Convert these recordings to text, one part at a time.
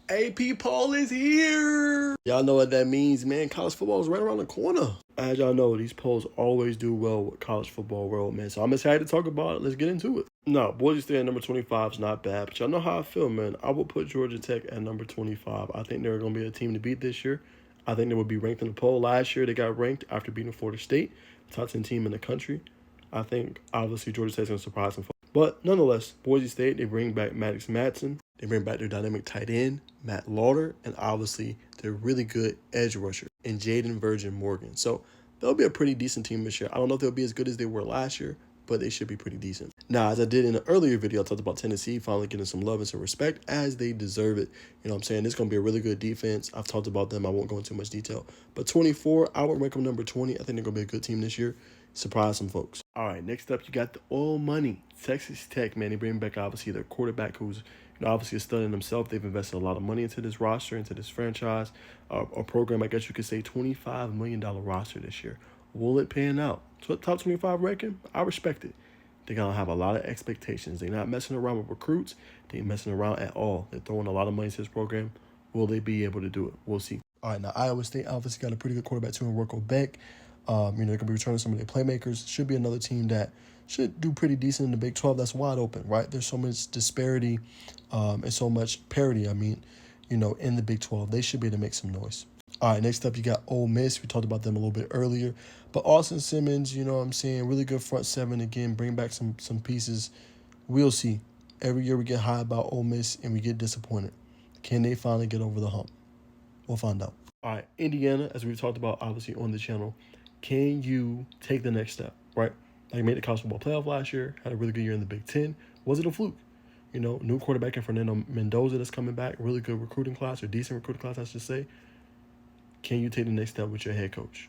AP poll is here. Y'all know what that means, man. College football is right around the corner. As y'all know, these polls always do well with college football world, man. So I'm excited to talk about it. Let's get into it. No, Boise State at number 25 is not bad, but y'all know how I feel, man. I would put Georgia Tech at number 25. I think they're going to be a team to beat this year. I think they would be ranked in the poll. Last year, they got ranked after beating Florida State, top 10 team in the country. I think, obviously, Georgia Tech's going to surprise them. But nonetheless, Boise State, they bring back Maddox Madsen. They bring back their dynamic tight end, Matt Lauder, and obviously their really good edge rusher in Jaden Virgin Morgan. So they'll be a pretty decent team this year. I don't know if they'll be as good as they were last year, but they should be pretty decent. Now, as I did in an earlier video, I talked about Tennessee finally getting some love and some respect as they deserve it. You know what I'm saying? It's going to be a really good defense. I've talked about them. I won't go into much detail. But 24, I would rank them number 20. I think they're going to be a good team this year. Surprise some folks. All right, next up, you got the old money. Texas Tech, man. They bring back, obviously, their quarterback who's obviously a stud in himself. They've invested a lot of money into this roster, into this franchise, a program, I guess you could say, $25 million roster this year. Will it pan out? So top 25 ranking, I respect it. They're going to have a lot of expectations. They're not messing around with recruits. They ain't messing around at all. They're throwing a lot of money into this program. Will they be able to do it? We'll see. All right, now Iowa State obviously got a pretty good quarterback too in Rocco Beck. They're going to be returning some of their playmakers. Should be another team that should do pretty decent in the Big 12. That's wide open, right? There's so much disparity and so much parity, in the Big 12. They should be able to make some noise. All right, next up, you got Ole Miss. We talked about them a little bit earlier. But Austin Simmons, really good front seven again. Bring back some pieces. We'll see. Every year we get high about Ole Miss and we get disappointed. Can they finally get over the hump? We'll find out. All right, Indiana, as we've talked about, obviously, on the channel, can you take the next step, right? Like, made the college football playoff last year, had a really good year in the Big Ten. Was it a fluke? New quarterback in Fernando Mendoza that's coming back, really good recruiting class, or decent recruiting class, I should say. Can you take the next step with your head coach?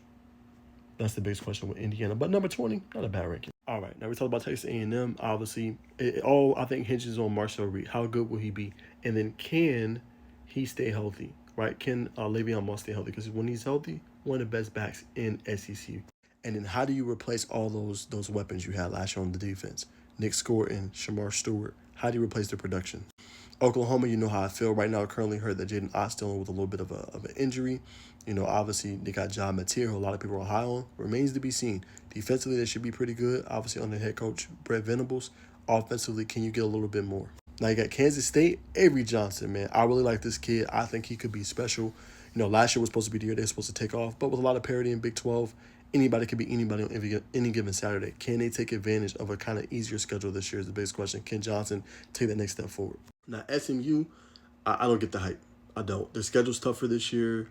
That's the biggest question with Indiana. But number 20, not a bad ranking. All right, now we talked about Texas A&M. Obviously, it all, I think, hinges on Marcel Reed. How good will he be? And then can he stay healthy, right? Can Le'Veon Bell stay healthy? Because when he's healthy, one of the best backs in SEC. And then how do you replace all those weapons you had last year on the defense? Nick Scorton, Shamar Stewart. How do you replace their production? Oklahoma, you know how I feel right now. I currently heard that Jaden Ott's dealing with a little bit of an injury. Obviously, they got John Mateer, who a lot of people are high on. Remains to be seen. Defensively, they should be pretty good. Obviously, under head coach Brett Venables. Offensively, can you get a little bit more? Now, you got Kansas State, Avery Johnson, man. I really like this kid. I think he could be special. Last year was supposed to be the year they were supposed to take off. But with a lot of parity in Big 12, anybody could be anybody on any given Saturday. Can they take advantage of a kind of easier schedule this year is the biggest question. Can Johnson take that next step forward? Now, SMU, I don't get the hype. I don't. Their schedule's tough for this year.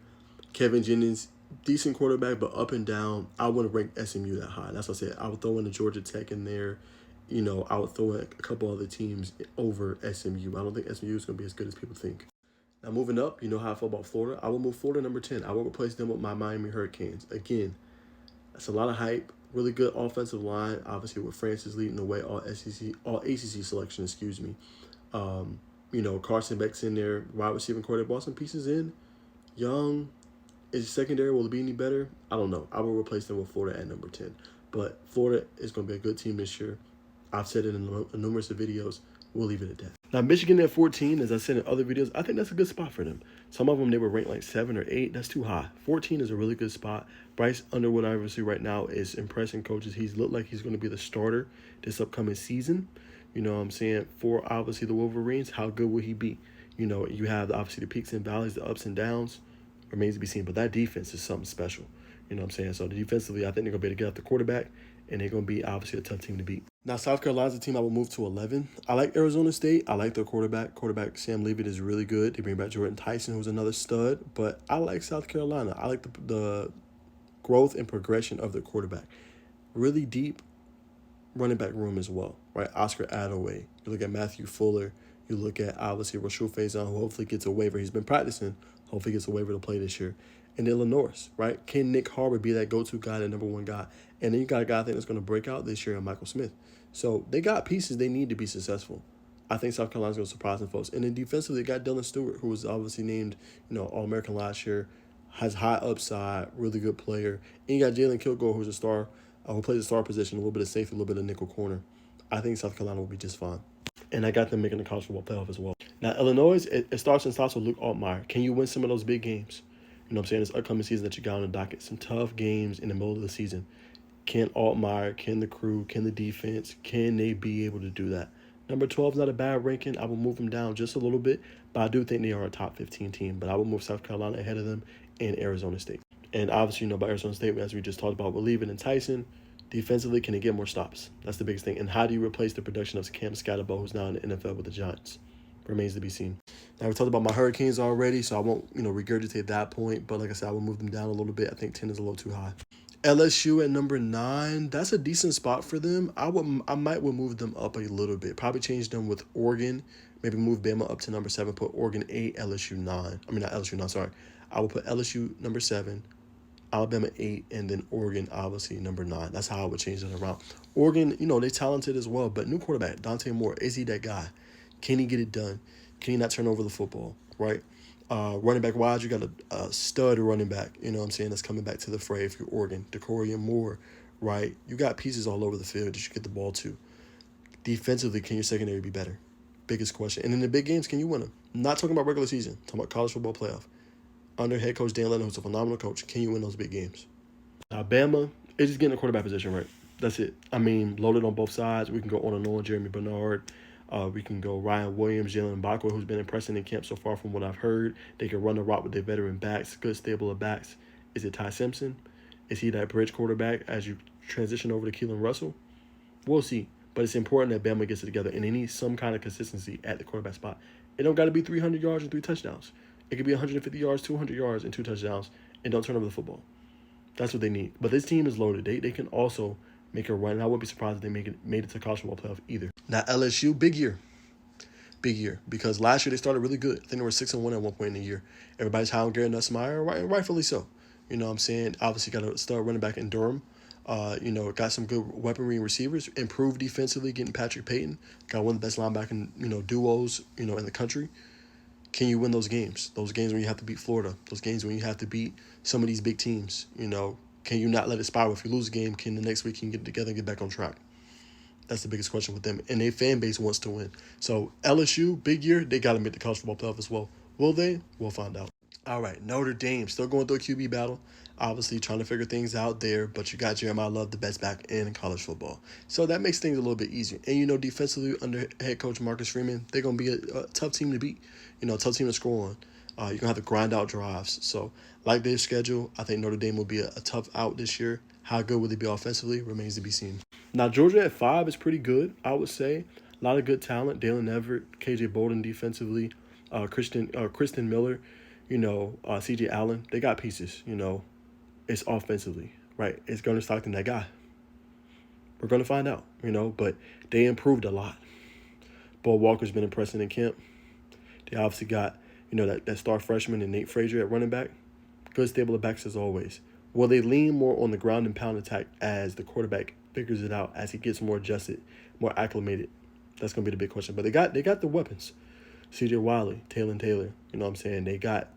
Kevin Jennings, decent quarterback, but up and down. I wouldn't rank SMU that high. That's what I said. I would throw in the Georgia Tech in there. I would throw in a couple other teams over SMU. I don't think SMU is going to be as good as people think. Now, moving up, you know how I feel about Florida. I will move Florida number 10. I will replace them with my Miami Hurricanes. Again, that's a lot of hype. Really good offensive line. Obviously, with Francis leading the way, all ACC selection, excuse me. Carson Beck's in there. Wide receiving quarterback. Brought some pieces in. Young. Is secondary, will it be any better? I don't know. I will replace them with Florida at number 10. But Florida is going to be a good team this year. I've said it in numerous videos. We'll leave it at that. Now, Michigan at 14, as I said in other videos, I think that's a good spot for them. Some of them, they were ranked like 7 or 8. That's too high. 14 is a really good spot. Bryce Underwood, obviously, right now is impressing coaches. He's looked like he's going to be the starter this upcoming season. You know what I'm saying? For, obviously, the Wolverines, how good will he be? You have, obviously, the peaks and valleys, the ups and downs. Remains to be seen. But that defense is something special. You know what I'm saying? So, defensively, I think they're going to be able to get out the quarterback, and they're going to be, obviously, a tough team to beat. Now, South Carolina's a team I will move to 11. I like Arizona State. I like their quarterback. Quarterback Sam Leavitt is really good. They bring back Jordan Tyson, who's another stud. But I like South Carolina. I like the growth and progression of their quarterback. Really deep running back room as well, right? Oscar Adaway. You look at Matthew Fuller. You look at, obviously, Rashul Faison, who hopefully gets a waiver. He's been practicing. Hopefully gets a waiver to play this year. And then Illinois, right? Can Nick Harbor be that go-to guy, the number one guy? And then you got a guy I think that's going to break out this year, Michael Smith. So they got pieces they need to be successful. I think South Carolina's going to surprise them folks. And then defensively, they got Dylan Stewart, who was obviously named, All-American last year, has high upside, really good player. And you got Jalen Kilgore, who's a star, who plays a star position, a little bit of safety, a little bit of nickel corner. I think South Carolina will be just fine. And I got them making the college football playoff as well. Now, Illinois, it starts and stops with Luke Altmaier. Can you win some of those big games? You know what I'm saying? This upcoming season that you got on the docket. Some tough games in the middle of the season. Can Altmaier, can the crew, can the defense, can they be able to do that? Number 12 is not a bad ranking. I will move them down just a little bit, but I do think they are a top 15 team. But I will move South Carolina ahead of them and Arizona State. And obviously, you know about Arizona State, as we just talked about, with Leaving and Tyson. Defensively, can he get more stops? That's the biggest thing. And how do you replace the production of Cam Scatterbo, who's now in the NFL with the Giants? Remains to be seen. Now, we talked about my Hurricanes already, so I won't, regurgitate that point. But like I said, I will move them down a little bit. I think 10 is a little too high. LSU at number 9, that's a decent spot for them. I might move them up a little bit. Probably change them with Oregon. Maybe move Bama up to number 7. Put Oregon 8, LSU 9. I mean, not LSU 9, sorry. I will put LSU number 7, Alabama 8, and then Oregon, obviously, number 9. That's how I would change it around. Oregon, they're talented as well, but new quarterback, Dante Moore, is he that guy? Can he get it done? Can he not turn over the football, right? Running back wise, you got a stud running back, that's coming back to the fray if you're Oregon. DeCorian Moore, right? You got pieces all over the field that you get the ball to. Defensively, can your secondary be better? Biggest question. And in the big games, can you win them? Not talking about regular season, talking about college football playoff. Under head coach Dan Lennon, who's a phenomenal coach, can you win those big games? Alabama is just getting the quarterback position right. That's it. I mean, loaded on both sides. We can go on and on. Jeremy Bernard. We can go Ryan Williams, Jalen Bakwa, who's been impressing in camp so far from what I've heard. They can run the rock with their veteran backs, good stable of backs. Is it Ty Simpson? Is he that bridge quarterback as you transition over to Keelan Russell? We'll see. But it's important that Bama gets it together, and they need some kind of consistency at the quarterback spot. It don't got to be 300 yards and 3 touchdowns. It could be 150 yards, 200 yards, and 2 touchdowns, and don't turn over the football. That's what they need. But this team is loaded. They can also make a run, and I wouldn't be surprised if they made it to college football playoff either. Now, LSU, big year. Big year. Because last year they started really good. I think they were 6-1 at one point in the year. Everybody's high on Garrett Nussmeier, and rightfully so. You know what I'm saying? Obviously got to start running back in Durham. Got some good weaponry and receivers. Improved defensively, getting Patrick Payton. Got one of the best linebacking, duos, in the country. Can you win those games? Those games when you have to beat Florida. Those games when you have to beat some of these big teams. Can you not let it spiral? If you lose a game, can the next week you can get together and get back on track? That's the biggest question with them. And their fan base wants to win. So LSU, big year, they got to make the college football playoff as well. Will they? We'll find out. All right, Notre Dame, still going through a QB battle. Obviously trying to figure things out there, but you got Jeremiah Love, the best back in college football. So that makes things a little bit easier. And, defensively, under head coach Marcus Freeman, they're going to be a tough team to beat, a tough team to score on. You're going to have to grind out drives. So, like their schedule, I think Notre Dame will be a tough out this year. How good will they be offensively remains to be seen. Now, Georgia at 5 is pretty good, I would say. A lot of good talent. Dalen Everett, KJ Bolden defensively, Kristen Miller, CJ Allen. They got pieces, It's offensively, right? It's Gunnar Stockton, that guy. We're going to find out, but they improved a lot. Bo Walker's been impressing in camp. They obviously got, that star freshman and Nate Frazier at running back. Good stable of backs as always. Will they lean more on the ground and pound attack as the quarterback figures it out, as he gets more adjusted, more acclimated? That's going to be the big question. But they got the weapons. C.J. Wiley, Taylor Taylor, They got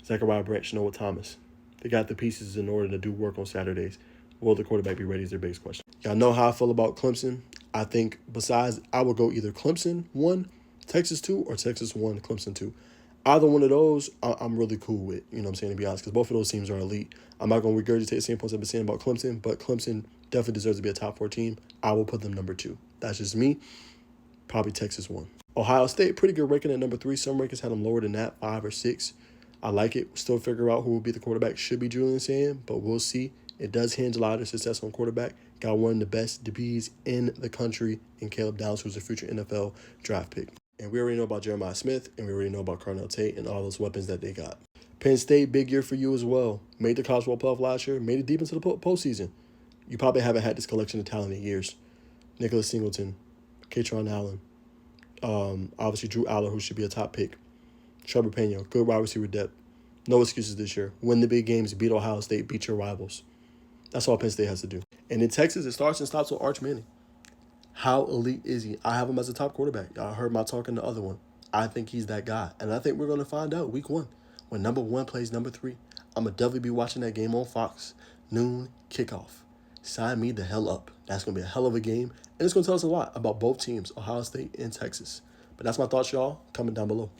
Zachariah Branch, Noah Thomas. They got the pieces in order to do work on Saturdays. Will the quarterback be ready is their biggest question. Y'all know how I feel about Clemson. I think I would go either Clemson 1, Texas 2, or Texas 1, Clemson 2. Either one of those, I'm really cool with, to be honest, because both of those teams are elite. I'm not going to regurgitate the same points I've been saying about Clemson, but Clemson definitely deserves to be a top 4 team. I will put them number 2. That's just me. Probably Texas 1. Ohio State, pretty good ranking at number 3. Some rankings had them lower than that, 5 or 6. I like it. Still figure out who will be the quarterback. Should be Julian Sand, but we'll see. It does hinge a lot of their success on quarterback. Got one of the best DBs in the country in Caleb Downs, who's a future NFL draft pick. And we already know about Jeremiah Smith, and we already know about Carnell Tate and all those weapons that they got. Penn State, big year for you as well. Made the college football playoff last year, made it deep into the postseason. You probably haven't had this collection of talent in years. Nicholas Singleton, Katron Allen, obviously Drew Aller, who should be a top pick. Trevor Pena, good wide receiver depth. No excuses this year. Win the big games, beat Ohio State, beat your rivals. That's all Penn State has to do. And in Texas, it starts and stops with Arch Manning. How elite is he? I have him as a top quarterback. Y'all heard my talk in the other one. I think he's that guy. And I think we're going to find out week 1 when number 1 plays number 3. I'm going to definitely be watching that game on Fox. Noon kickoff. sign me the hell up. That's going to be a hell of a game. And it's going to tell us a lot about both teams, Ohio State and Texas. But that's my thoughts, y'all. Comment down below.